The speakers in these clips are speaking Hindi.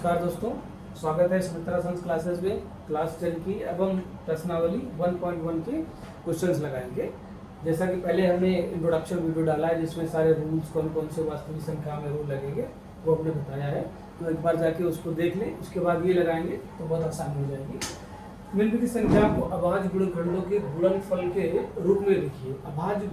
नमस्कार दोस्तों, स्वागत है सुमित्रा संस क्लासेस में। क्लास 10 की एवं प्रश्नावली 1.1 के क्वेश्चंस लगाएंगे। जैसा कि पहले हमने इंट्रोडक्शन वीडियो डाला है जिसमें सारे रूल्स कौन कौन से वास्तविक संख्या में रूल लगेंगे वो हमने बताया है, तो एक बार जाके उसको देख लें। उसके बाद ये लगाएंगे तो बहुत आसान हो जाएगी। निम्नलिखित संख्या को अभाज्य गुणनखंडों के गुणनफल के रूप में लिखिए। अभाज्य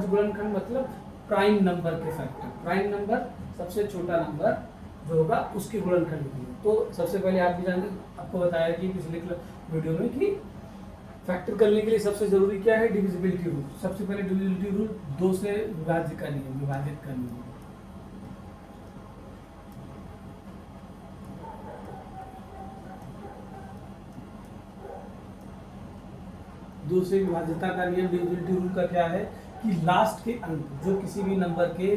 गुणनखंड मतलब प्राइम नंबर के फैक्टर। प्राइम नंबर सबसे छोटा नंबर जो होगा उसके गुणनखंड लिखिए। तो सबसे पहले आप भी जानते, आपको बताया कि पिछले वीडियो में कि फैक्टर करने के लिए सबसे जरूरी क्या है, डिविजिबिलिटी रूल। सबसे पहले डिविजिबिलिटी रूल 2 से विभाजित करनी है, विभाजित करनी है। दो से विभाजिता का नियम डिविजिबिलिटी रूल का क्या है कि लास्ट के अंक, जो किसी भी नंबर के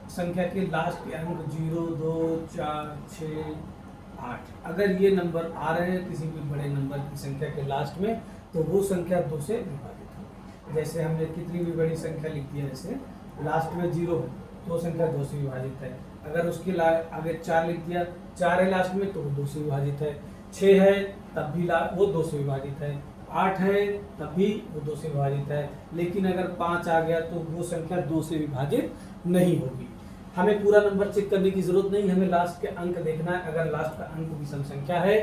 संख्या के लास्ट के अंक 0, 2, 4, 6, 8 अगर ये नंबर आ रहे हैं किसी भी बड़े नंबर की संख्या के लास्ट में, तो वो संख्या 2 से विभाजित होगी। जैसे हमने कितनी भी बड़ी संख्या लिख दी है, जैसे लास्ट में 0 है तो संख्या 2 से विभाजित है। अगर उसके आगे 4 लिख दिया, 4 है लास्ट में तो वो 2 से विभाजित है। 6 है तब भी वो 2 से विभाजित है। 8 है तब भी वो 2 से विभाजित है। लेकिन अगर 5 आ गया तो वो संख्या 2 से विभाजित नहीं होगी। हमें पूरा नंबर चेक करने की जरूरत नहीं, हमें लास्ट के अंक देखना है। अगर लास्ट का अंक विषम संख्या है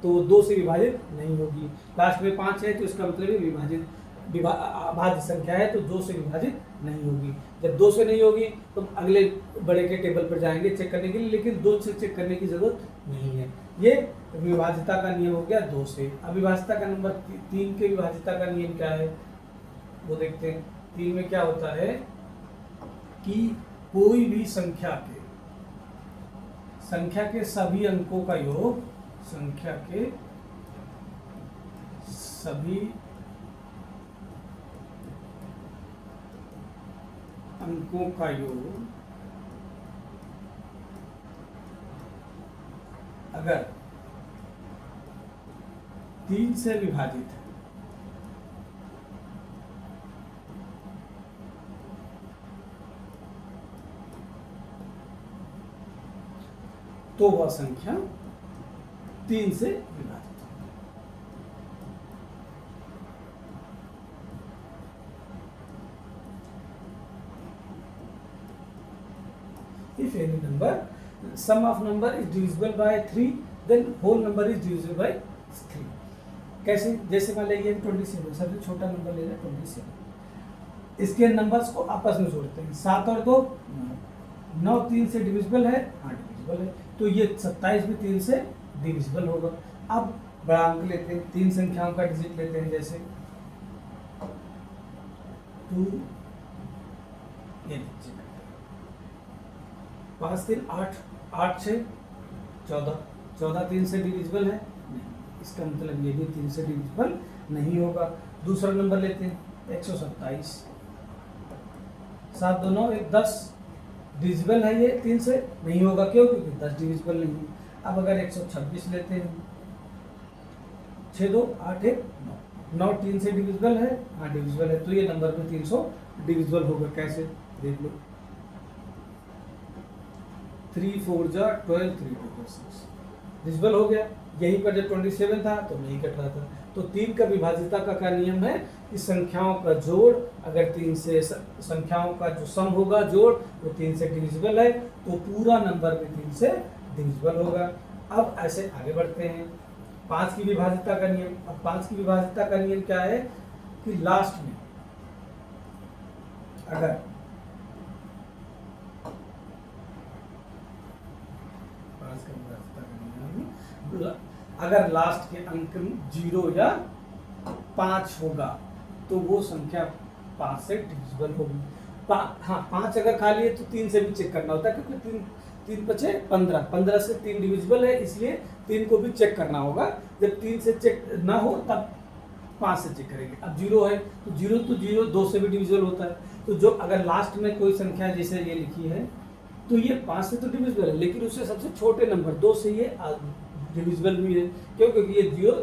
तो 2 से विभाजित नहीं होगी। लास्ट में 5 है तो इसका मतलब है अभाज्य संख्या है, तो 2 से विभाजित नहीं होगी। जब 2 से नहीं होगी तो अगले बड़े के टेबल पर जाएंगे चेक करने के लिए, लेकिन 2 से चेक करने की जरूरत नहीं है। ये विभाजिता का नियम हो गया 2 से। अविभाजिता का नंबर 3 के विभाजिता का नियम क्या है वो देखते हैं। 3 में क्या होता है कि कोई भी संख्या के सभी अंकों का योग, संख्या के सभी अंकों का योग अगर 3 से विभाजित है तो वह संख्या 3 से विभाजित है। If any number sum of number is divisible by 3, then whole number is divisible by 3. कैसे? जैसे मान लीजिए 27, सबसे छोटा नंबर ले रहे 27। इसके नंबर्स को आपस में जोड़ते हैं। 7 और 2 9, 3 से डिविजिबल है, 8 डिविजिबल है, तो ये 27 भी 3 से डिविजिबल होगा। अब बड़ा अंक लेते हैं, 3 संख्याओं का डिजिट लेते हैं, जैसे 2, ये 5, 3, 8, 8, 6, 14, 14 3 से डिविजिबल है नहीं, इसका मतलब ये भी 3 से डिविजिबल नहीं होगा। दूसरा नंबर लेते हैं 127, 7, 2, 9, 1, 10 डिविजिबल है, ये 3 से नहीं होगा। क्यों? क्योंकि 10 डिविजिबल नहीं है। अब अगर 126 लेते हैं, 6, 2, 8, 1, 9, 9 3 से डिविजिबल है, हाँ डिविजिबल है, तो ये नंबर में 300 डिविजिबल होगा। कैसे? देख लो, 3 4 जा 12, 3 2 6 डिविजिबल हो गया। यहीं पर जब 27 था तो नहीं कट रहा था। तो 3 का विभाजिता का क्या नियम है कि संख्याओं का जोड़, अगर 3 से संख्याओं का जो सम होगा जोड़ वो 3 से डिविजिबल है तो पूरा नंबर भी 3 से डिविजिबल होगा। अब ऐसे आगे बढ़ते हैं। 5 की विभाजिता का नियम। अब 5 की विभाजिता का नियम क्या है कि लास्ट में अगर अगर लास्ट के अंक 0 या 5 होगा तो वो संख्या 5 से डिविजिबल होगी। हाँ 5 अगर खाली है तो 3 से भी चेक करना होता है, क्योंकि 3 बचे 15, 15 से 3 डिविजिबल है, इसलिए 3 को भी चेक करना होगा। जब 3 से चेक ना हो तब 5 से चेक करेंगे। अब 0 है तो 0 2 से भी डिविजिबल होता है। तो जो अगर लास्ट में कोई संख्या जैसे ये लिखी है तो ये 5 से तो डिविजिबल है, लेकिन उससे सबसे छोटे नंबर 2 से ये डिविजिबल भी है। क्यों? क्योंकि ये 0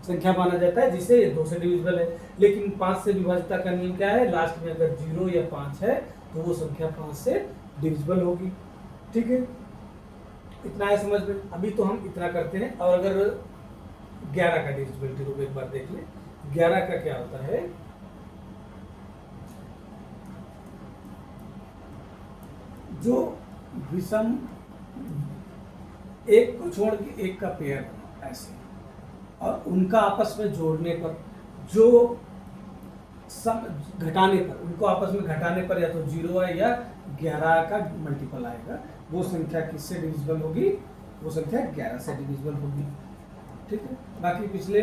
संख्या माना जाता है जिसे ये 2 से डिविजिबल है। लेकिन 5 से विभाजिता का नियम क्या है? लास्ट में अगर 0 या 5 है तो वो संख्या 5 से डिविजिबल होगी। ठीक है। इतना है समझ में। अभी तो हम इतना करते हैं। और अगर 11 का डिविजिबिलिटी रूप एक बार देख ले। 11 का क्या होता है, जो विषम एक को छोड़ के एक का पेयर बना ऐसे, और उनका आपस में जोड़ने पर, जो सम घटाने पर, उनको आपस में घटाने पर या तो 0 है या 11 का मल्टीपल आएगा, वो संख्या किससे डिविजिबल होगी, वो संख्या 11 से डिविजिबल होगी। ठीक है, बाकी पिछले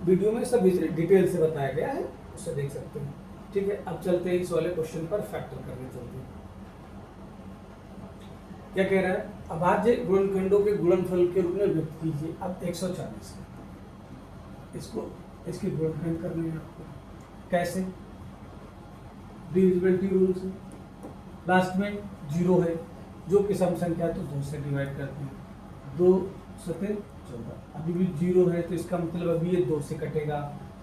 वीडियो में सब डिटेल से बताया गया है, उससे देख सकते हैं। ठीक है, अब चलते हैं इस वाले क्वेश्चन पर, फैक्टर करने चलते हैं। क्या कह रहा है, अभाज्य गुणनखंडों के गुणनफल के रूप में व्यक्त कीजिए। अब 140 इसको, इसके गुणनखंड करने हैं आपको। कैसे, डिविजिबिलिटी रूल से। लास्ट में 0 है, जो कि सम संख्या है तो 2 से डिवाइड करते हैं। 2 सते 14, अभी भी 0 है तो इसका मतलब अभी ये 2 से कटेगा।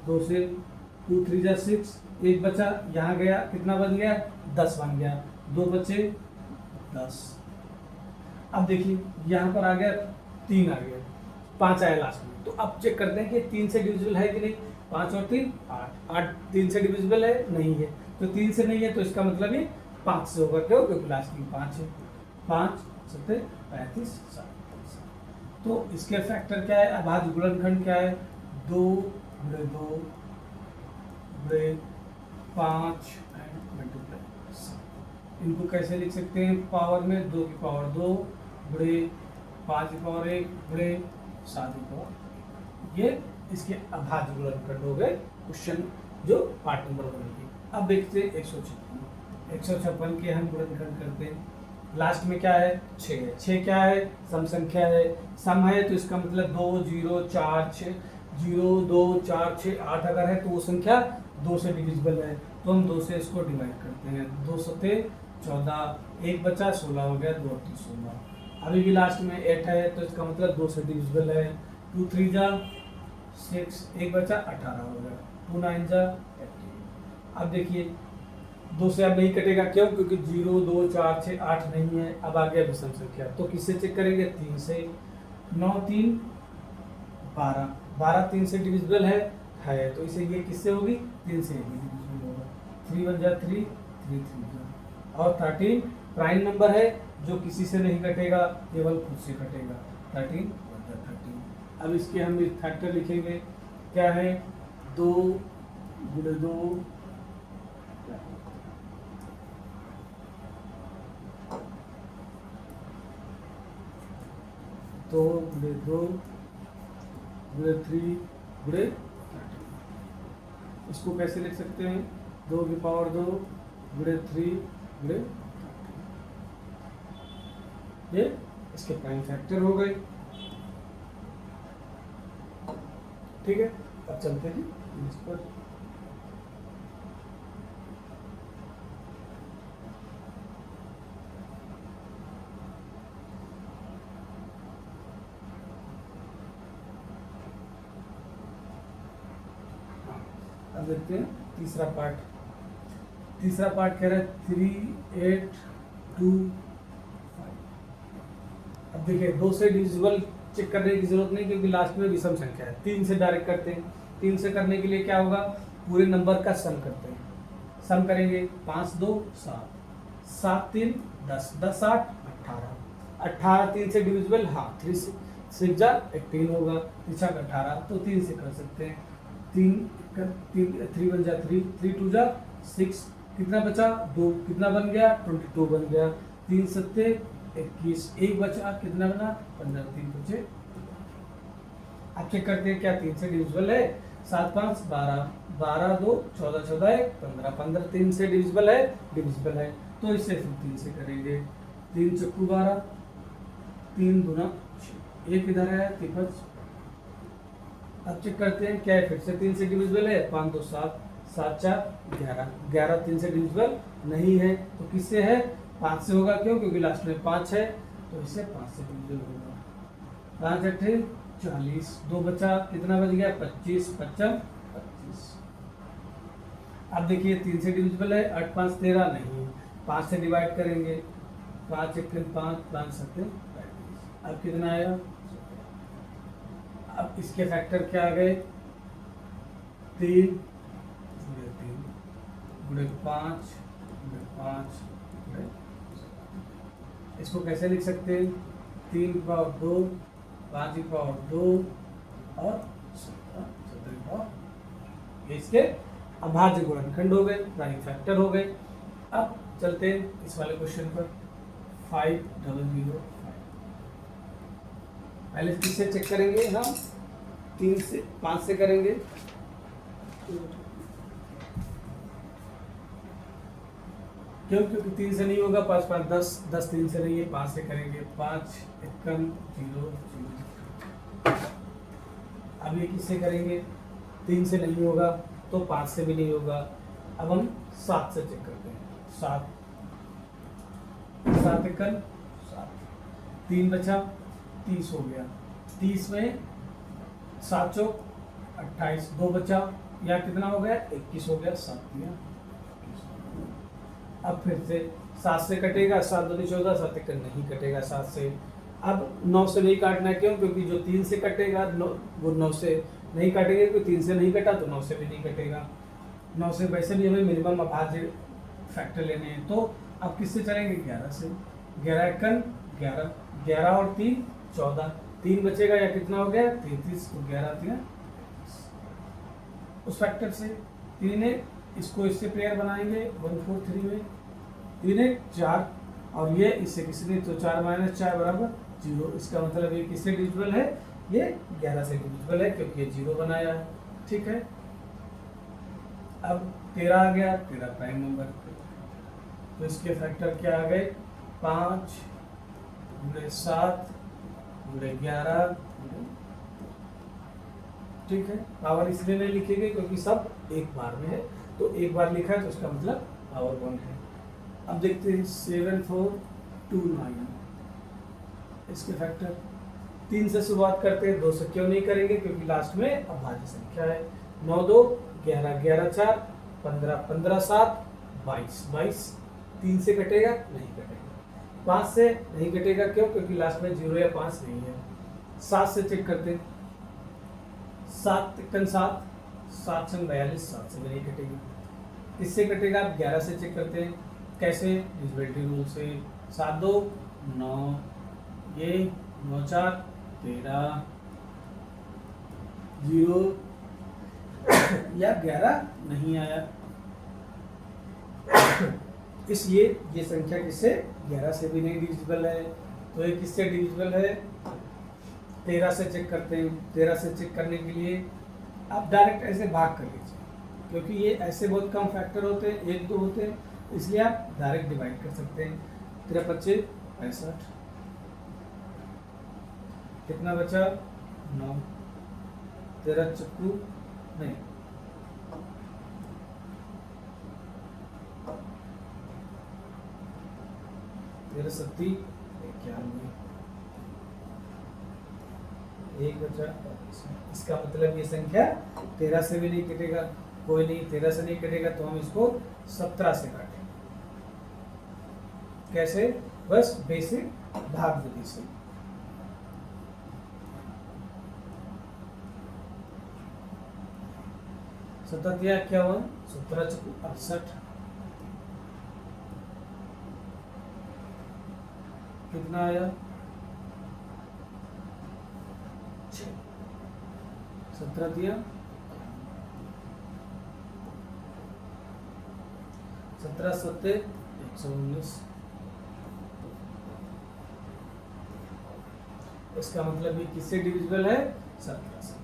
2 से 2 3 जा 6, एक बचा, यहाँ गया, कितना बन गया, 10 बन गया। 2 बचे 10। अब देखिए यहाँ पर आ गया 3 आ गया, 5 आया लास्ट में। तो अब चेक करते हैं कि 3 से डिविजिबल है कि नहीं। 5 और 3 8, 8 3 से डिविजिबल है, नहीं है। तो 3 से नहीं है तो इसका मतलब ये 5 से होगा। क्यों, क्योंकि लास्ट में 5 है। 5 7 35 7। तो इसके फैक्टर क्या है, अभाज्य गुणनखंड क्या है, 2 गुणे 2 गुणे 5 एंड मल्टीप्लाई 7। इनको कैसे लिख सकते हैं, पावर में 2 की पावर 2 गुणे 5 की पावर 1 गुणे 7 की पावर 1। ये इसके अभाज्य गुणनखंड हो गए क्वेश्चन जो पार्ट नंबर 1 की। अब देखते हैं 156 के हम गुणनखंड करते हैं। लास्ट में क्या है, 6 है। 6 क्या है, सम संख्या है। सम है तो इसका मतलब 2 0 4 6, 0 2 4 6 8 अगर है तो वो संख्या 2 से डिविजिबल है, तो हम 2 से इसको डिवाइड करते हैं। 2 सते 14, एक बचा 16 हो गया, 2 8 16। अभी भी लास्ट में 8 है तो इसका मतलब 2 से डिविजिबल है। 2 3 जा 6, एक बचा 18 हो गया। 2 9 जा 18। अब देखिए 2 से अब नहीं कटेगा, क्यों, क्योंकि 0 2 4 6 8 नहीं है। अब आ गया विषम संख्या, तो किससे चेक करेंगे, 3 से। 9 3 12, 12 3 से डिविजिबल है तो इसे ये किससे होगी, 3 से डिविजिबल होगा। 3 1 जा 3 3 3 जा। और 13 प्राइम नंबर है जो किसी से नहीं कटेगा, केवल खुद से कटेगा। 13 1 जा 13। अब इसके हम फैक्टर लिखेंगे, क्या है, 2 गुणे 2 2 गुणे 2 गुणे 3 गुणे 13। इसको कैसे लिख सकते हैं, 2 की पावर 2 गुणे 3 गुणे 13। ये इसके प्राइम फैक्टर हो गए। ठीक है, अब चलते हैं इस पर। अब देखते हैं तीसरा पार्ट कह रहा है 3 8 2 5। अब देखिए 2 से डिविजिबल चेक करने की जरूरत नहीं, क्योंकि लास्ट में विषम संख्या है। 3 से डायरेक्ट करते हैं। 3 से करने के लिए क्या होगा, पूरे नंबर का सम करते हैं। सम करेंगे 5 2 7, 7 3 10, 10 8 18, 18 3 से डिविजिबल, हाँ 3 6 जा 18 होगा, पीछा का 18, तो 3 से कर सकते हैं। 3 1 जा 3, 3 2 जा 6, कितना बचा 2, कितना बन गया 22 बन गया। 3 7 21, एक बचा, कितना बना 15, 3 बचे। अब चेक करते हैं क्या 3 से डिविजिबल है, 7 5 12, 12 2 14 14 1 15, 15 3 से डिविजिबल है, तो इससे फिर 3 से करेंगे। 3 चक्कू 12, 3 गुना 6, एक इधर है 53। अब चेक करते हैं क्या है, फिर से 3 से डिविजिबल है, 5 2 7, 7 4 11, 11 3 से डिविजिबल नहीं है, तो किससे है, 5 से होगा। क्यों, क्योंकि लास्ट में 5 है, तो इससे 5 से डिविजिबल होगा। 5 8 40, 2 बचा, कितना बच गया 25, 25 25। अब देखिए 3 से डिविजिबल है, 8 5 13 नहीं, 5 से डिवाइड करेंगे। 5 1 5, 5 7 35। अब कितना आया, अब इसके फैक्टर क्या आ गए, 3 गुणे 5 गुणे 5 गुणे, इसको कैसे लिख सकते हैं, 3 की पावर 2, 5 की पावर 2 और 17 की पावर, इसके अभाज्य गुणनखंड हो गए, प्राइम फैक्टर हो गए। अब चलते हैं इस वाले क्वेश्चन पर, 5005। पहले किससे चेक करेंगे हम, 3 से 5 से करेंगे, क्यों, क्योंकि 3 से नहीं होगा, 5 5 10, 10 3 से नहीं है, 5 से करेंगे, 5 51 0 0। अब ये किससे करेंगे, 3 से नहीं होगा तो 5 से भी नहीं होगा। अब हम 7 से चेक करते हैं, 7 7 51 7, 3 बचा, 30 हो गया, 30 में 7 चौक 28, 2 बचा, यहाँ कितना हो गया, 21 हो गया, 7 दिया। अब फिर से 7 से कटेगा, 7 दूनी 14, 7 एक नहीं कटेगा 7 से। अब 9 से नहीं काटना है, क्यों, क्योंकि जो 3 से कटेगा वो 9 से नहीं काटेंगे, क्योंकि 3 से नहीं कटा तो 9 से भी नहीं कटेगा। 9 से वैसे भी हमें मिनिमम अभाज्य फैक्टर लेने हैं, तो अब किससे चलेंगे, 11 से। 11 एकन 11, 11 और 3 14, 3 बचेगा, या कितना हो गया 33, तो 11 3 उस फैक्टर से। 3 है, इसको इससे पेयर बनाएंगे 143 में, 3 है 4 और ये इससे किसी ने, तो 4 - 4 बराबर 0। इसका मतलब ये किससे डिविजिबल है, ये 11 से डिविजिबल है, क्योंकि ये 0 बनाया है। ठीक है, अब 13 आ गया, 13 प्राइम नंबर, तो इसके फैक्टर क्या आ गए, 5 गुणे 7 गुणे 11। ठीक है, पावर इसलिए नहीं लिखेंगे क्योंकि सब एक बार में है, तो एक बार लिखा है तो उसका मतलब पावर 1 है। अब देखते हैं 7429, इसके फैक्टर 3 से शुरुआत करते हैं, 2 से क्यों नहीं करेंगे, क्योंकि लास्ट में अभाज्य संख्या है। 9 2 11 11 4 15 15 7 22 22, 3 से कटेगा नहीं कटेगा, 5 से नहीं कटेगा, क्यों, क्योंकि लास्ट में 0 या 5 नहीं है। 7 से चेक करते हैं, 7 एकन 7, 7 संग 42, 7 से भी नहीं कटेगी। इससे कटेगा, 11 से चेक करते हैं, कैसे, डिविजिबिलिटी रूल से, 7 2 9, ये 9 4 13 0 या 11 नहीं आया, इसलिए ये संख्या किससे, 11 से भी नहीं डिविजिबल है। तो ये किससे डिविजिबल है, 13 से चेक करते हैं। 13 से चेक करने के लिए आप डायरेक्ट ऐसे भाग कर लीजिए, क्योंकि ये ऐसे बहुत कम फैक्टर होते हैं, 1 2 होते हैं, इसलिए आप डायरेक्ट डिवाइड कर सकते हैं। 13 25 65, कितना बचा, 9, 13 चक्कू नहीं, 13 सत्ती 91, 1 बचा। इसका मतलब ये संख्या 13 से भी नहीं कटेगा, कोई नहीं, 13 से नहीं कटेगा तो हम इसको 17 से काटेंगे। कैसे, बस बेसिक भाग विधि से। सततिया क्या हुआ, 17 चक्कू 68, कितना आया, 17 दिया, 17 सत्ते 119। इसका मतलब ये किससे डिविजिबल है, 17 से।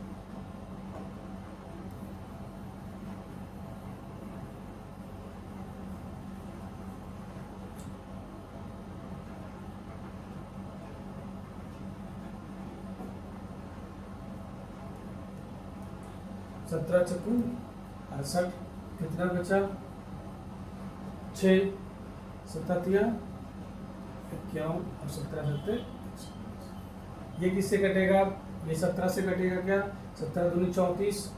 सत्रह चक्कू 68, कितना बचा, 6, 17 51 और 17 सत्ते, ये किससे कटेगा, ये 17 से कटेगा, क्या, 17 दूनी 34,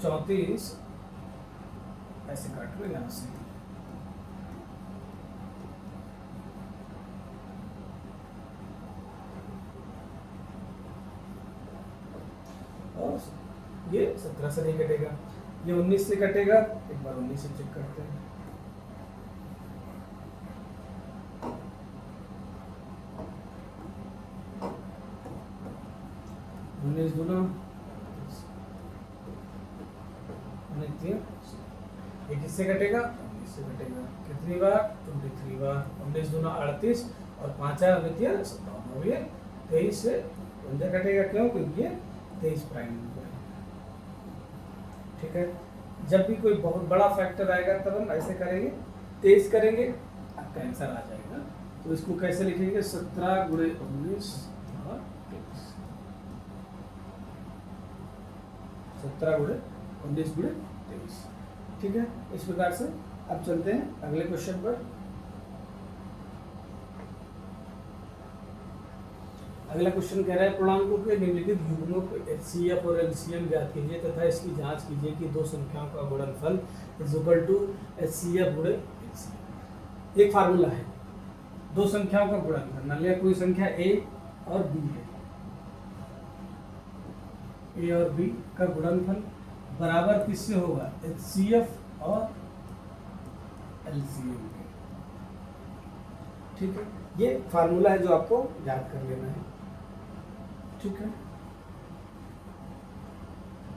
34 ऐसे काट लो यहाँ से। और ये 17 से नहीं कटेगा, ये 19 से कटेगा। एक बार 19 से चेक करते हैं। उन्नीस दूना ये किससे कटेगा? 19 से कटेगा। कितनी बार? 23 बार। 19 दूना 38 और 5 17 हो गया 23 से 15 कटेगा। क्यों? क्योंकि ये 23 प्राइम नंबर है। ठीक है, जब भी कोई बहुत बड़ा फैक्टर आएगा तब हम ऐसे करेंगे, 23 करेंगे, आपका आंसर आ जाएगा। तो इसको कैसे लिखेंगे? 17 गुणे 19 और 23। 17 गुणे 19 गुणे 23। ठीक है, इस प्रकार से अब चलते हैं अगले क्वेश्चन पर। अगला क्वेश्चन कह रहा है पूर्णांकों के निम्नलिखित युग्मों को HCF और LCM ज्ञात कीजिए तथा इसकी जांच कीजिए कि दो संख्याओं का गुणनफल इज इक्वल टू HCF गुणे LCM। एक फार्मूला है, दो संख्याओं का गुणनफल, मान लिया कोई संख्या A और B है, A और B का गुणनफल बराबर किससे होगा? HCF और LCM के। ठीक है, ये फार्मूला है जो आपको याद कर लेना है। ठीक है,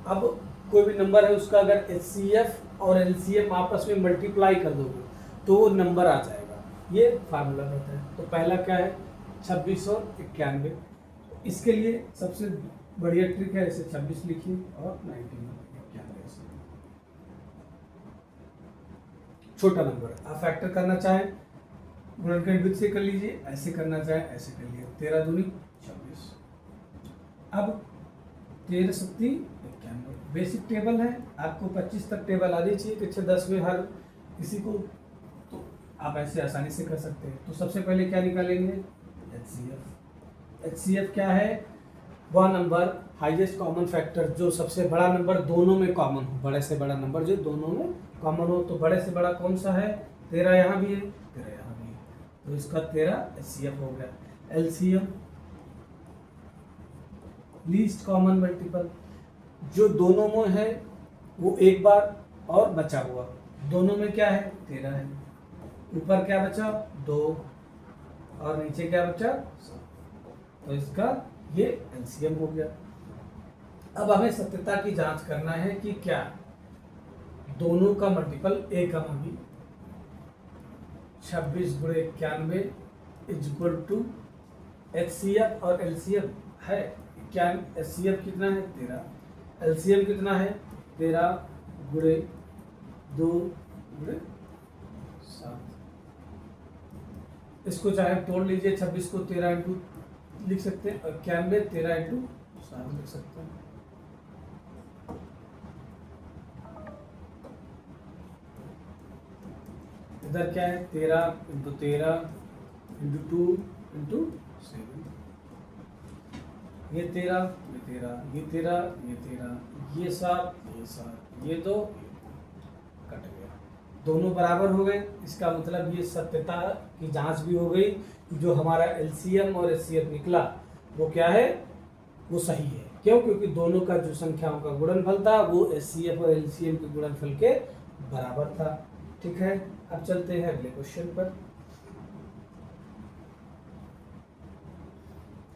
अब कोई भी नंबर है उसका अगर HCF और LCM आपस में मल्टीप्लाई कर दोगे तो वो नंबर आ जाएगा, ये फार्मूला रहता है। तो पहला क्या है? 26 और 91। इसके लिए सबसे बढ़िया ट्रिक है, इसे 26 लिखिए और 91 छोटा नंबर है। आप फैक्टर करना चाहें गुणनखंड से कर लीजिए, ऐसे करना चाहें ऐसे कर लीजिए। 13 दूनी 26। अब 13 सत्ती 91 बेसिक टेबल है, आपको 25 तक टेबल आनी चाहिए कक्षा 10 में हर किसी को, तो आप ऐसे आसानी से कर सकते हैं। तो सबसे पहले क्या निकालेंगे? HCF। HCF क्या है? वह नंबर हाईएस्ट कॉमन फैक्टर जो सबसे बड़ा नंबर दोनों में कॉमन हो, बड़े से बड़ा नंबर जो दोनों में कॉमन हो। तो बड़े से बड़ा कौन सा है? 13 यहाँ भी है, 13 यहाँ भी है, तो इसका 13 HCF हो गया। LCM लीस्ट कॉमन मल्टीपल, जो दोनों में है वो एक बार और बचा हुआ, दोनों में क्या है? 13 है। ऊपर क्या बचा? 2 और नीचे क्या बचा? 7। तो इसका ये LCM हो गया। अब हमें सत्यता की जांच करना है कि क्या दोनों का मल्टीपल A का भी 26 गुणे 91 इज इक्वल टू HCF और LCM है। क्या HCF कितना है? 13। LCM कितना है? 13 गुणे 2 गुणे 7। इसको चाहे तोड़ लीजिए, 26 को 13 इंटू लिख सकते हैं और 91 13 इंटू 7 लिख सकते हैं। इधर क्या है? 13 इंटू 13 इंटू 2 इंटू 7। ये 13 ये 13 ये 13 ये 13 ये 7 ये 7 ये 2 कट गया, दोनों बराबर हो गए। इसका मतलब ये सत्यता की जांच भी हो गई, जो हमारा LCM और HCF निकला वो क्या है? वो सही है। क्यों? क्योंकि दोनों का जो संख्याओं का गुणनफल था वो HCF और LCM के गुणनफल के बराबर था। ठीक है, अब चलते हैं अगले क्वेश्चन पर।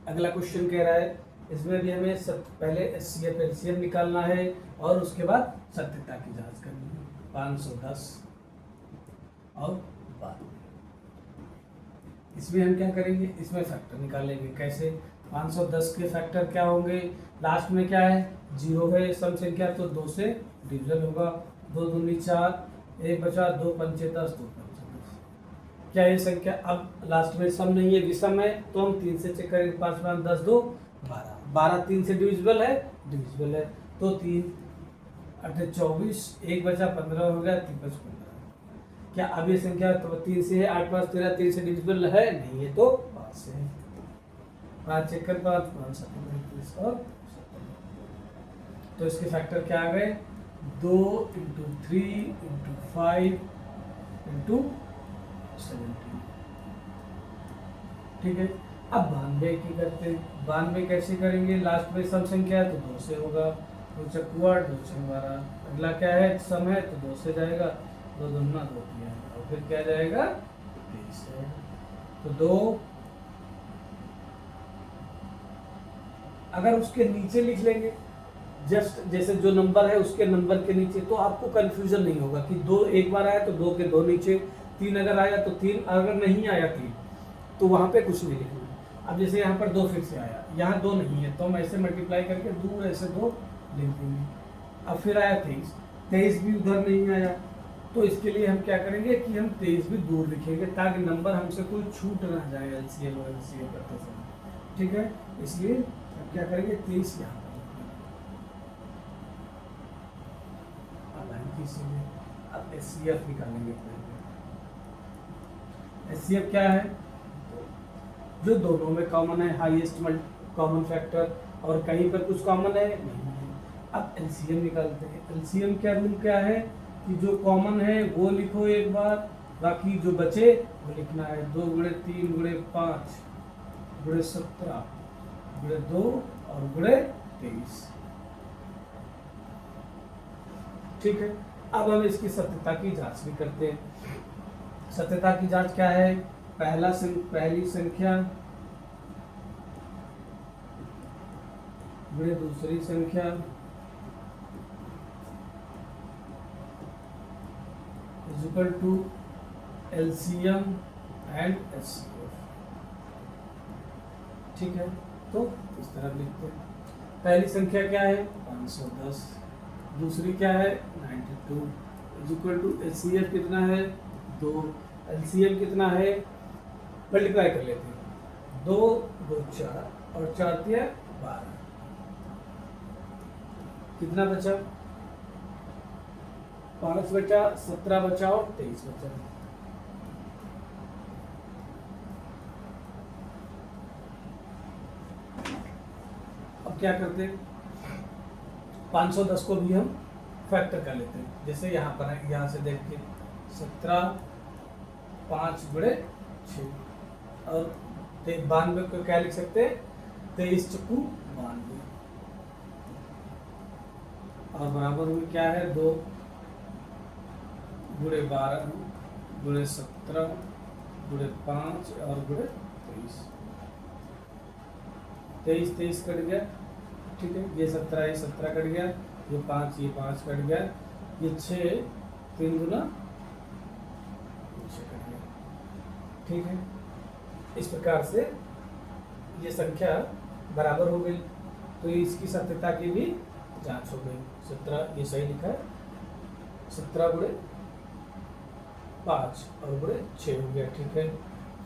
अगला क्वेश्चन कह रहा है, इसमें भी हमें पहले HCF LCM निकालना है और उसके बाद सत्यता की जांच करनी है। 510 और 12। इसमें हम क्या करेंगे? इसमें फैक्टर निकालेंगे। कैसे? 510 के फैक्टर क्या होंगे? लास्ट में क्या है? 0 है सम संख्या, तो 2 से डिविजन होगा। 2 दूनी 4, 1 बचा, 2 पंचे 10, 2 पंचे 10। क्या ये संख्या अब लास्ट में सम नहीं है, विषम है, तो हम 3 से चेक करेंगे। 5 5 10 2 12, 12 3 से डिविजिबल है, डिविजिबल है, तो 3 8 24, 1 बचा 15 हो गया, 3 5 15। क्या अब ये संख्या तो 3 से है? 8 5 13 3 से डिविजिबल है नहीं है, तो 5 से है। 5 चेक कर 5 5 7 और 7। तो इसके फैक्टर क्या आ गए? 2 इंटू 3 इंटू 5 इंटू 17। ठीक है, अब 92 की करते हैं। 92 कैसे करेंगे, लास्ट में सम संख्या है तो 2 से होगा, 2 चक्कू 8, 2 छंग 12। अगला क्या है, सम है तो 2 से जाएगा, 2 दूना 2 तिया, और फिर क्या जाएगा 23 है। तो 2, अगर उसके नीचे लिख लेंगे, जस्ट जैसे जो नंबर है उसके नंबर के नीचे, तो आपको कंफ्यूजन नहीं होगा कि 2 एक बार आया तो 2 के 2 नीचे, 3 अगर आया तो 3, अगर नहीं आया 3 तो वहां पे कुछ नहीं लिखना। अब जैसे यहाँ पर 2 फिर से आया, यहाँ 2 नहीं है तो हम ऐसे मल्टीप्लाई करके दूर ऐसे 2 लिख देंगे। अब फिर आया 23, 23 भी उधर नहीं आया, तो इसके लिए हम क्या करेंगे कि हम 23 भी दूर लिखेंगे ताकि नंबर हमसे कोई छूट ना जाए एलसीएम और एलसीएम करते समय, ठीक है। इसलिए हम क्या करेंगे, 23 यहाँ पर इसीलिए अब एचसीएफ निकालेंगे। एचसीएफ क्या है, जो दोनों में कॉमन है, हाईएस्ट कॉमन फैक्टर, और कहीं पर कुछ कॉमन है नहीं है। अब एलसीएम निकालते हैं। एलसीएम क्या रूल क्या है कि जो कॉमन है वो लिखो एक बार, बाकी जो बचे वो लिखना है। 2 गुणे 3 गुणे 5 गुणे 17 गुणे 2 और गुणे 23, ठीक है। अब हम इसकी सत्यता की जांच भी करते हैं। सत्यता की जांच क्या है, पहली संख्या गुणे दूसरी संख्या is equal to LCM and HCF, ठीक है। तो इस तरह लिखते हैं। पहली संख्या क्या है 510, दूसरी क्या है 92 इज इक्वल टू एचसीएफ कितना है 2, एलसीएम कितना है, मल्टीप्लाई कर लेते हैं। 2 2 4 और 4 तिया 12, कितना बचा 5 बचा, 17 बचा और 23 बचा। अब क्या करते हैं, 510 को भी हम फैक्टर कर लेते हैं। जैसे यहाँ पर है, यहाँ से देख के 17 5 गुणे 6 और 92 को क्या लिख सकते हैं 23 चक्कू 92, और बराबर में क्या है 2 गुणे 12 गुणे 17 गुणे 5 और गुणे 23, 23 कट गया, ठीक है। ये 17 कट गया, ये 5 कट गया, ये 6 3 गुना 6 कट गया, ठीक है। इस प्रकार से ये संख्या बराबर हो गई, तो इसकी सत्यता की भी जांच हो गई। 17 ये सही लिखा है, 17 गुणे 5 और गुणे 6 हो गया, ठीक है।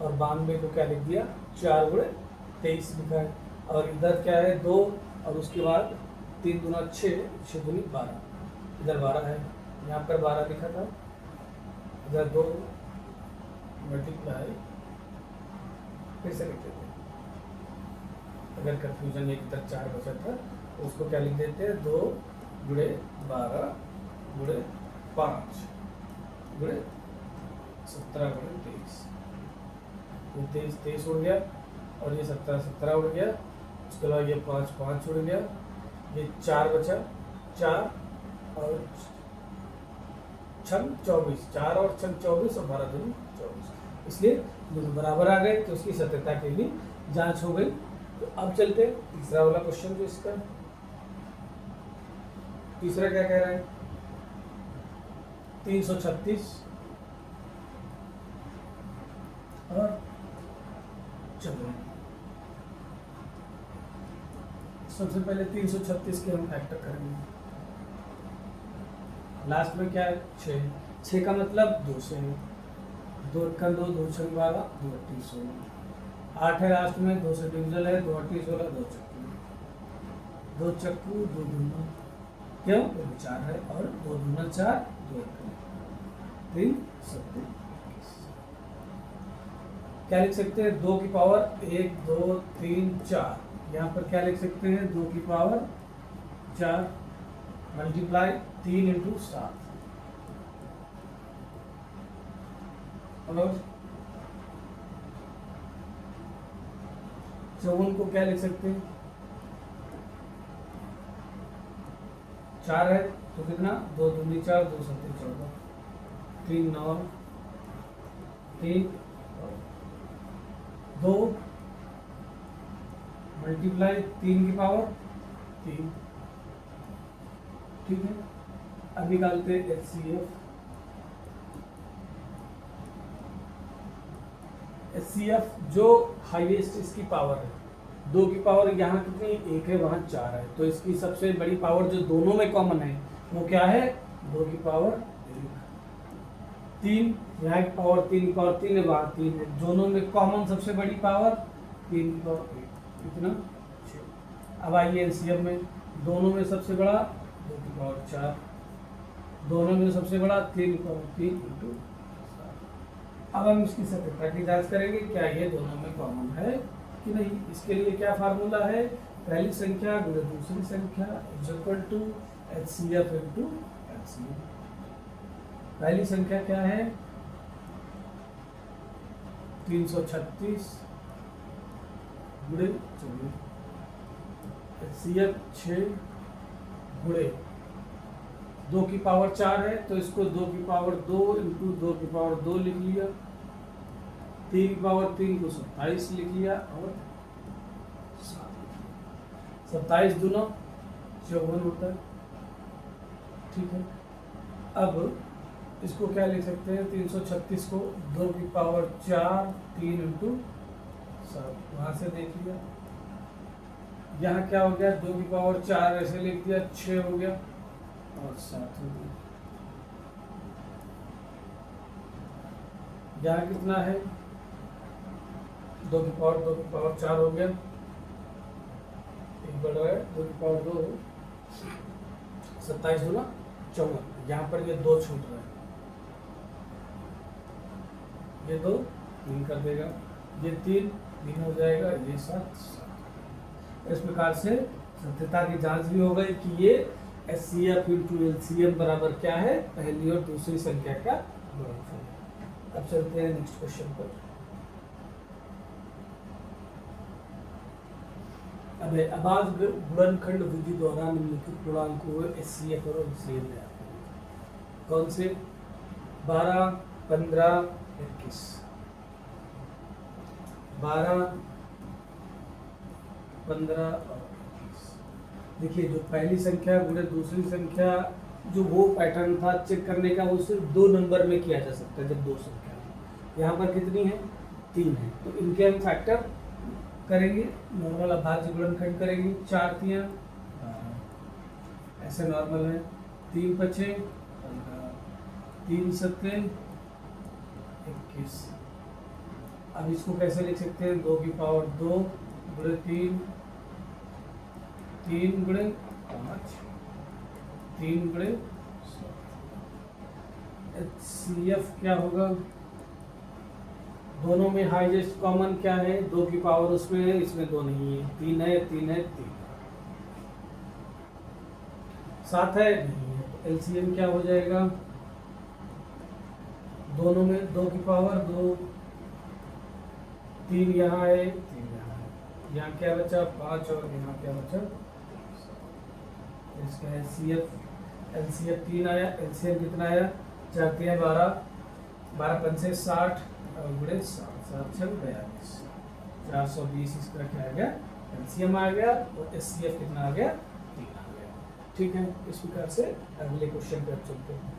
और 92 को क्या लिख दिया 4 गुणे 23 लिखा है, और इधर क्या है 2 और उसके बाद 3 दूना 6, 6 दूनी 12, इधर 12 है, यहाँ पर 12 लिखा था, इधर 2 मल्टीप्लाई, फिर से लिख देते हैं। अगर कंफ्यूजन एक इधर 4 बचा था तो उसको क्या लिख देते हैं 2 गुणे 12 गुणे 5 गुणे 17 गुणे 23, ये 23 उड़ गया, और ये 17 उड़ गया, उसके बाद ये 5 उड़ गया, ये 4 बचा, 4 और 6 24, 4 और 6 24 और 12 दूनी 24, इसलिए दोनों बराबर आ गए, तो उसकी सत्यता की भी जांच हो गई। तो अब चलते हैं तीसरा वाला क्वेश्चन, जो इसका तीसरा क्या कह रहा है 336 और चलो सबसे पहले 336 के हम फैक्टर करेंगे। लास्ट में क्या है 6 का मतलब 2 से है, 2 का 2 2 6 12 2 8 16, 8 है लास्ट में, 2 से डिविजल है, 2 8 16 2 चक्कू 2 दूना क्यों 4 है, और 2 दूना 4 2 3 7 क्या लिख सकते हैं 2 की पावर 1 2 3 4, यहाँ पर क्या लिख सकते हैं 2 की पावर 4 मल्टीप्लाई 3 इंटू 7 और 54 को क्या लिख सकते हैं, 4 है तो कितना, 2 दूनी 4, 2 सत्ते 14, 3 9, 3 2 मल्टीप्लाई 3 की पावर 3। ठीक है, अब निकालते हैं HCF। HCF जो हाईएस्ट इसकी पावर है, 2 की पावर यहाँ कितनी, 1 है, वहाँ 4 है, तो इसकी सबसे बड़ी पावर जो दोनों में कॉमन है वो क्या है, 2 की पावर 1। 3 यहाँ की पावर 3 की पावर 3 है, वहाँ 3 है, दोनों में कॉमन सबसे बड़ी पावर 3 की पावर 1, कितना 6। अब आइए एलसीएम में, दोनों में सबसे बड़ा 2 की पावर 4, दोनों में सबसे बड़ा 3 की पावर 3 इंटू 7। अब हम इसकी सटीकता की जांच करेंगे, क्या ये दोनों में कॉमन है कि नहीं। इसके लिए क्या फार्मूला है, पहली संख्या गुणे दूसरी संख्या is equal to HCF into LCM। पहली संख्या क्या है, 336 गुणे 24, HCF 6 गुणे 2 की पावर 4 है तो इसको 2 की पावर 2 इंटू 2 की पावर 2 लिख लिया, 3 की पावर 3 को 27 लिख लिया और 27 दूना 54 होता है। ठीक है, अब इसको क्या लिख सकते हैं, 336 को 2 की पावर 4 3 इंटू 7, वहां से देख लिया, यहाँ क्या हो गया, 2 की पावर 4 ऐसे लिख दिया, 6 हो गया और 7 हो गया। यहाँ कितना है, 2 की पावर 4 हो गया, एक बढ़ रहा है, 2 की पावर 2, 27 दूना 54, यहाँ पर ये 2 छूट रहा है, ये 2 3 कर देगा, ये 3 हो जाएगा, ये 7। इस प्रकार से सत्यता की जांच भी हो गई कि ये HCF इंटू LCM बराबर क्या है, पहली और दूसरी संख्या का गुणनफल। अब चलते हैं नेक्स्ट क्वेश्चन पर। अब अबाध गुणनखंड विधि द्वारा निम्नलिखित गुणांकों HCF और LCM में आते हैं। कौन से, 12 15 21, 12 15 और 21। देखिए जो पहली संख्या गुणे दूसरी संख्या, जो वो पैटर्न था चेक करने का, वो सिर्फ 2 नंबर में किया जा सकता है जब 2 संख्या है। यहाँ पर कितनी है, 3 है, तो इनके हम फैक्टर करेंगे, नॉर्मल अभाज्य गुणनखंड करेंगे, 4 3 ऐसे नॉर्मल है, 3 5 15, 3 7 21। अब इसको कैसे लिख सकते हैं, 2 की पावर 2 गुणे 3 3 गुणे 5 3 गुणे 7। HCF क्या होगा, दोनों में हाईएस्ट कॉमन क्या है, 2 की पावर उसमें है, इसमें 2 नहीं है, 3 है 3 है 3, 7 है नहीं है, तो LCM क्या हो जाएगा, दोनों में 2 की पावर 2, 3 यहाँ है 3 यहाँ है, यहाँ क्या बचा 5 और यहाँ क्या बचा, इसका LCF 3 आया, LCM कितना आया, 4 3 12, 12 5 से 60 और गुणे 7 7 6 42, 420 इसका क्या आ गया, LCM आ गया, और HCF कितना आ गया, 3 आ गया। ठीक है, इस प्रकार से अगले क्वेश्चन पे अब चलते हैं।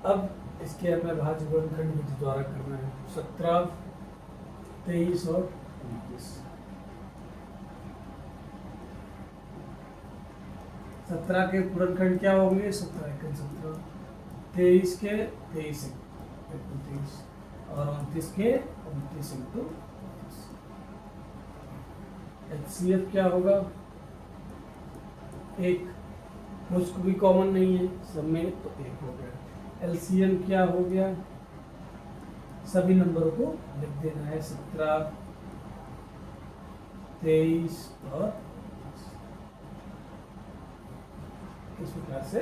अब इसके हमें भाज्य गुणनखंड विधि द्वारा करना है, 17 23 और 29। 17 के गुणनखंड क्या होंगे, 17 1 17, 23 के 23 29 और 29 के 29 इंटू 29। HCF क्या होगा, 1, मुझको भी कॉमन नहीं है सब में, तो 1 हो गया। LCM क्या हो गया, सभी नंबरों को लिख देना है, 17 23 और इस प्रकार से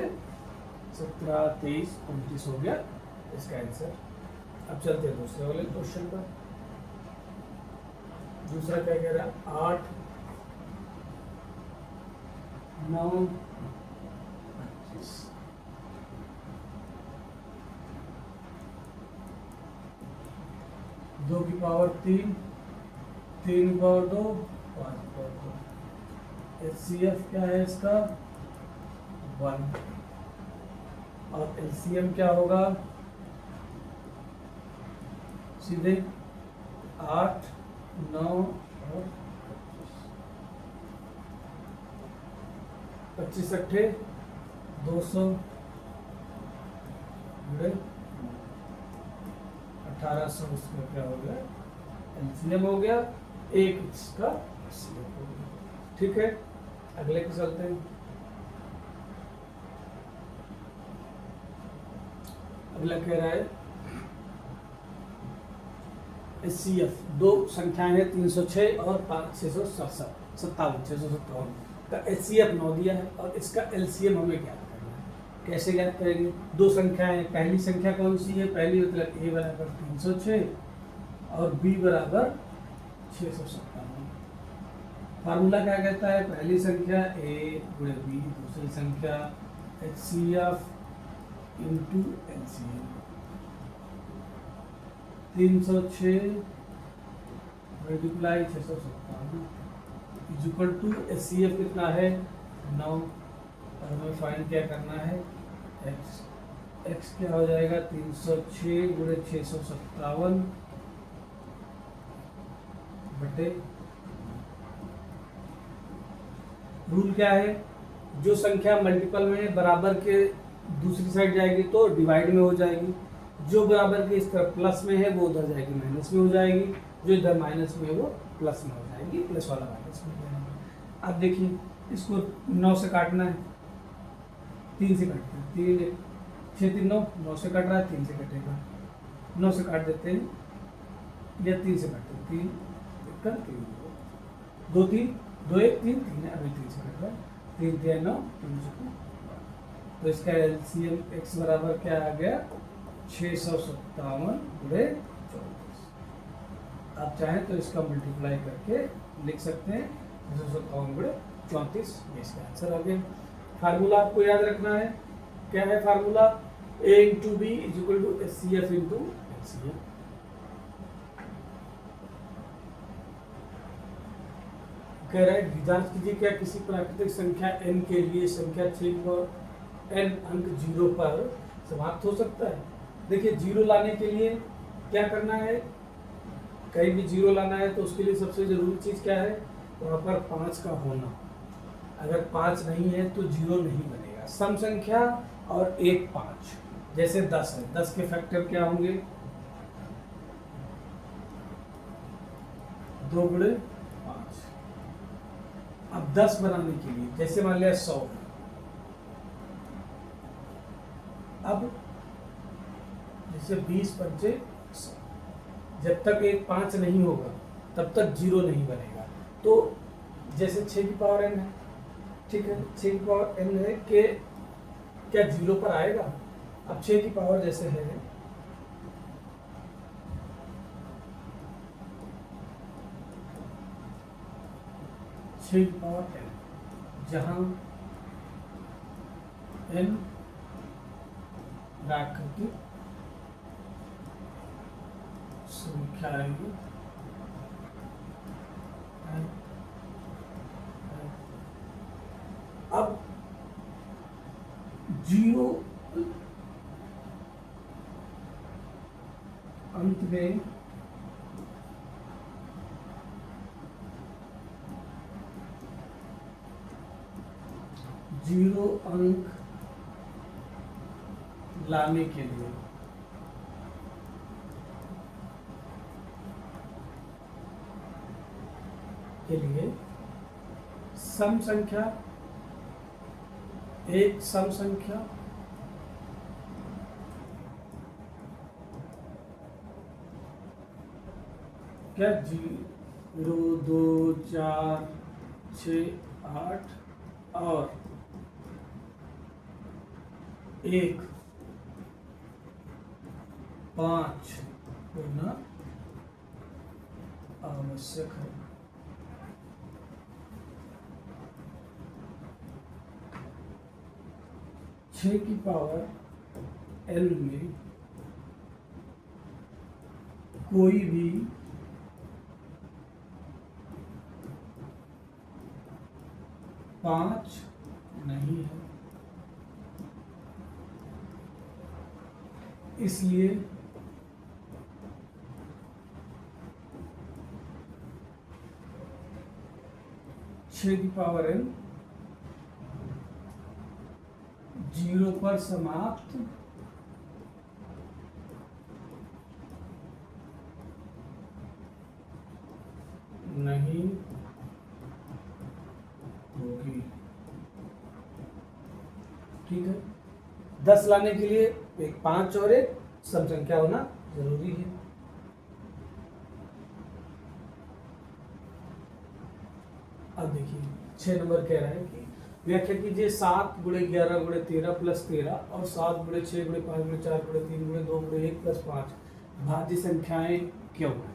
17 23 29 हो गया इसका आंसर। अब चलते हैं दूसरे वाले क्वेश्चन पर। दूसरा क्या कह रहा है, 8 9 25, 2 की पावर 3, 3 की पावर 2, 5 की पावर 2। HCF क्या है इसका 1, और LCM क्या होगा, सीधे 8 9 और 25 अट्ठे 200 गुणे 1800, इसका क्या हो गया LCM हो गया, एक इसका HCF हो गया। ठीक है, अगले के चलते हैं। अगला कह रहा है HCF, दो संख्याएं हैं 306 और 657 का HCF 9 दिया है, और इसका LCM हमें ज्ञात करना है। कैसे ज्ञात करेंगे, दो संख्याएं, पहली संख्या कौन सी है, पहली मतलब A बराबर 306 और B बराबर 657। फार्मूला क्या कहता है, पहली संख्या A गुणे B, दूसरी संख्या HCF into LCM। 306 multiply 657 is equal to HCF कितना है 9, और हमें फाइंड क्या करना है x क्या हो जाएगा 306 गुणे 657 बटे, रूल क्या है, जो संख्या मल्टीपल में बराबर के दूसरी साइड जाएगी तो डिवाइड में हो जाएगी, जो बराबर के इस तरफ प्लस में है वो उधर जाएगी माइनस में हो जाएगी, जो इधर माइनस में है वो प्लस में हो जाएगी, प्लस वाला माइनस में हो जाएगा। अब देखिए इसको 9 से काटना है, 3 से काटते हैं, 3 6 3 9, 9 से कट रहा है 3 से कटेगा, 9 से काट देते हैं या 3 से काटते हैं, 3 कर 3 2 3 2 1 3 3 है, अभी 3 से कट रहा है, 3 3 9 3 से, तो इसका LCM x बराबर क्या आ गया 657 गुणे 34। आप चाहें तो इसका मल्टीप्लाई करके लिख सकते हैं 657 गुणे 34, ये इसका आंसर आ गया। फार्मूला आपको याद रखना है, क्या है formula, A into B is equal to HCF into LCM। कह रहा है जांच कीजिए क्या किसी प्राकृतिक संख्या n के लिए संख्या 6 और n अंक 0 पर समाप्त हो सकता है। देखिए 0 लाने के लिए क्या करना है, कहीं भी 0 लाना है तो उसके लिए सबसे जरूरी चीज क्या है, वहां पर 5 का होना। अगर 5 नहीं है तो 0 नहीं बनेगा। सम संख्या और 1 5, जैसे 10 है, 10 के फैक्टर क्या होंगे 2 गुणे 5। अब 10 बनाने के लिए जैसे मान लिया 100, अब जैसे 20 पंचे 100, जब तक 1 5 नहीं होगा तब तक 0 नहीं बनेगा। तो जैसे 6 की पावर n है, ठीक है, 6 की पावर n है कि क्या 0 पर आएगा। अब 6 की पावर जैसे है 6 की पावर n, जहां n प्राकृतिक संख्या आएगी, अब 0 अंत में जीरो अंक लाने के लिए सम संख्या, एक सम संख्या क्या 0 2 4 6 8 और 1 5 होना आवश्यक है। छः की पावर n में कोई भी पाँच नहीं है, इसलिए छः की पावर n 0 पर समाप्त नहीं होगी। ठीक है, 10 लाने के लिए एक 5 और एक सम संख्या होना जरूरी है। अब देखिए 6 नंबर कह रहा है कि व्याख्या कीजिए 7 गुणे 11 गुणे 13 प्लस 13 और 7 गुणे 6 गुणे 5 गुणे 4 गुणे 3 गुणे 2 गुणे 1 प्लस 5 भाज्य संख्याएं क्यों है।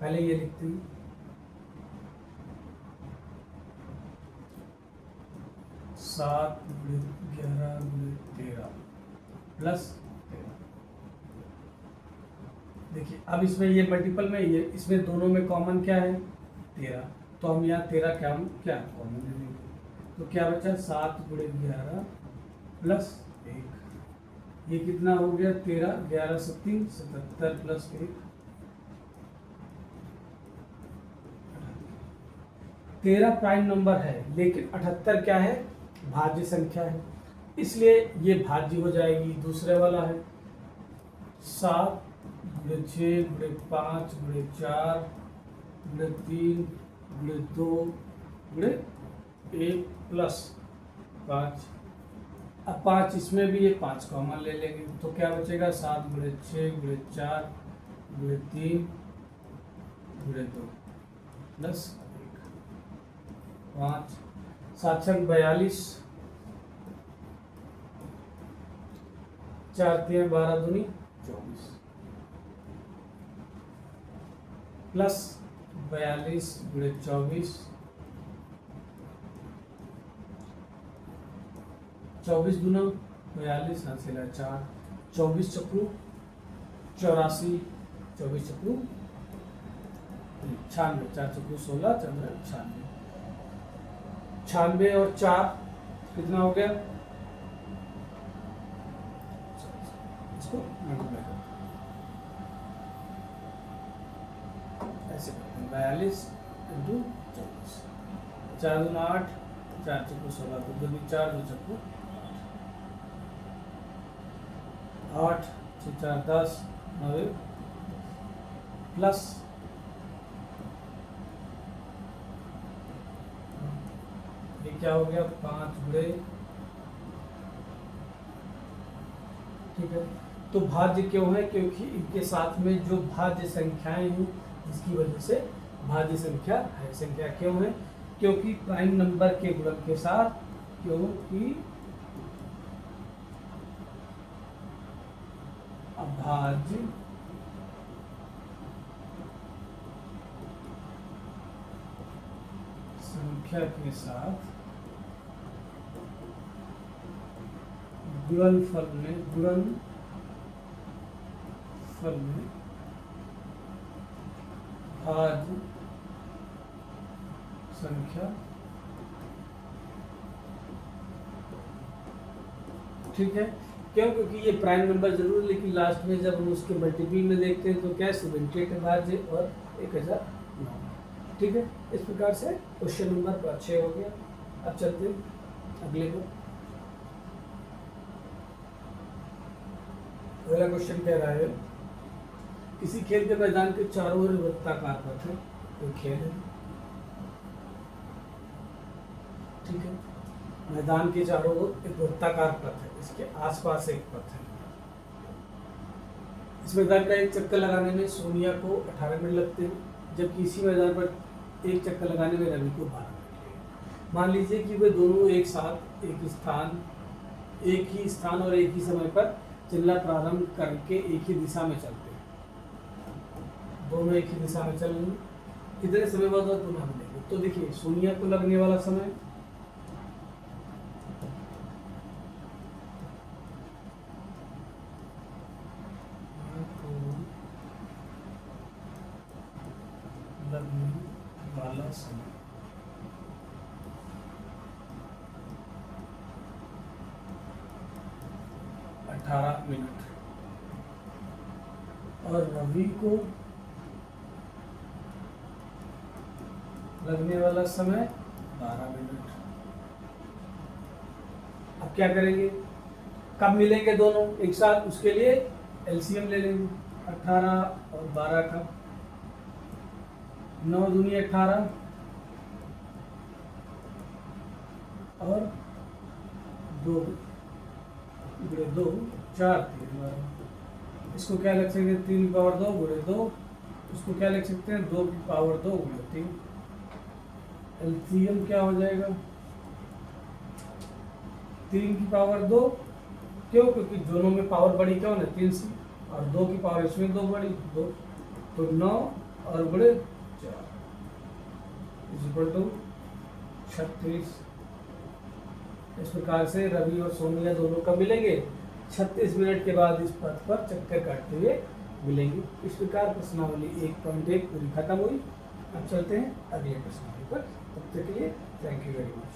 पहले ये लिखते हैं 7 गुणे 11 गुणे 13 प्लस 13। देखिए अब इसमें ये मल्टीपल में ये इसमें दोनों में कॉमन क्या है 13, तो हम यहाँ 13 क्या कॉमन ले लेंगे, तो क्या बचा 7 गुणे 11 प्लस 1, ये कितना हो गया 13, 11 7 77 प्लस 1 13 प्राइम नंबर है, लेकिन 78 क्या है भाज्य संख्या है, इसलिए ये भाज्य हो जाएगी। दूसरे वाला है 7 गुणे 6 गुणे 5 गुणे 4 गुणे 3 गुणे 2 गुणे 1 प्लस 5। अब 5 इसमें भी ये 5 कॉमन ले लेंगे, तो क्या बचेगा 7 गुणे 6 गुणे 4 गुणे 3 गुणे 2 प्लस 5 7 42 4 3 12 दूनी 24 प्लस 42 गुणे 24 24 गुना 42 हासिल है 4 24 चक्रू 84 24 चक्रू 96 4 चक्रू 16 चंद्र 96 96 और 4 कितना हो गया, इसको मल्टीप्लाई करते हैं ऐसे करते हैं 42 इंटू 24 4 दूना 8 4 चक्कू 16 तो 2 4 2 चक्कू 8 6 4 10 9 प्लस ये क्या हो गया 5 गुणे। ठीक है, तो भाज्य क्यों है, क्योंकि इनके साथ में जो भाज्य संख्याएं हैं जिसकी वजह से भाज्य संख्या है। संख्या क्यों है, क्योंकि प्राइम नंबर के गुणन के साथ, क्योंकि अभाज्य संख्या के साथ गुणनफल में भाज्य संख्या। ठीक है, क्यों, क्योंकि ये प्राइम नंबर जरूर, लेकिन लास्ट में जब हम उसके मल्टीपल में देखते हैं तो क्या 78 भाज्य और 1009। ठीक है, इस प्रकार से क्वेश्चन नंबर 6 हो गया। अब चलते हैं अगले को। अगला क्वेश्चन कह रहा है किसी खेल के मैदान के चारों ओर वृत्ताकार पथ है, कोई खेल है। ठीक है, मैदान के चारों ओर एक वृत्ताकार पथ है, इसके आसपास एक पथ है। इस मैदान का एक चक्कर लगाने में सोनिया को 18 मिनट लगते हैं, जबकि इसी मैदान पर एक चक्कर लगाने में रवि को 12 मिनट लगेंगे। मान लीजिए कि वे दोनों एक साथ एक ही स्थान और एक ही समय पर चलना प्रारंभ करके एक ही दिशा में चलते हैं। दोनों एक ही दिशा में चल रही हैं। कितने समय बाद और पुनः मिलेंगे? तो देखिए सोनिया को लगने वाला समय लगने वाला समय 18 मिनट और रवि को लगने वाला समय 12 मिनट। अब क्या करेंगे? कब मिलेंगे दोनों एक साथ? उसके लिए एलसीएम ले लेंगे 18 और 12 का। 9 दूनी 18 और 2 गुणे 2 4 3 12। इसको क्या लिख सकते हैं? 3 की पावर 2 गुणे 2। इसको क्या लिख सकते हैं? 2 की पावर 2 गुणे 3। एलसीएम क्या हो जाएगा? 3 की पावर 2। क्यों? क्योंकि दोनों में पावर बड़ी कौन है? 3 से, और 2 की पावर इसमें 2 बड़ी 2, तो 9 और गुणे 4 इक्वल टू 36। इस प्रकार से रवि और सोनिया दोनों कब मिलेंगे? 36 मिनट के बाद इस पथ पर चक्कर काटते हुए मिलेंगे। इस प्रकार प्रश्नावली 1.1 पूरी खत्म हुई। अब चलते हैं अगले प्रश्नावली पर। तब तक के लिए थैंक यू वेरी मच।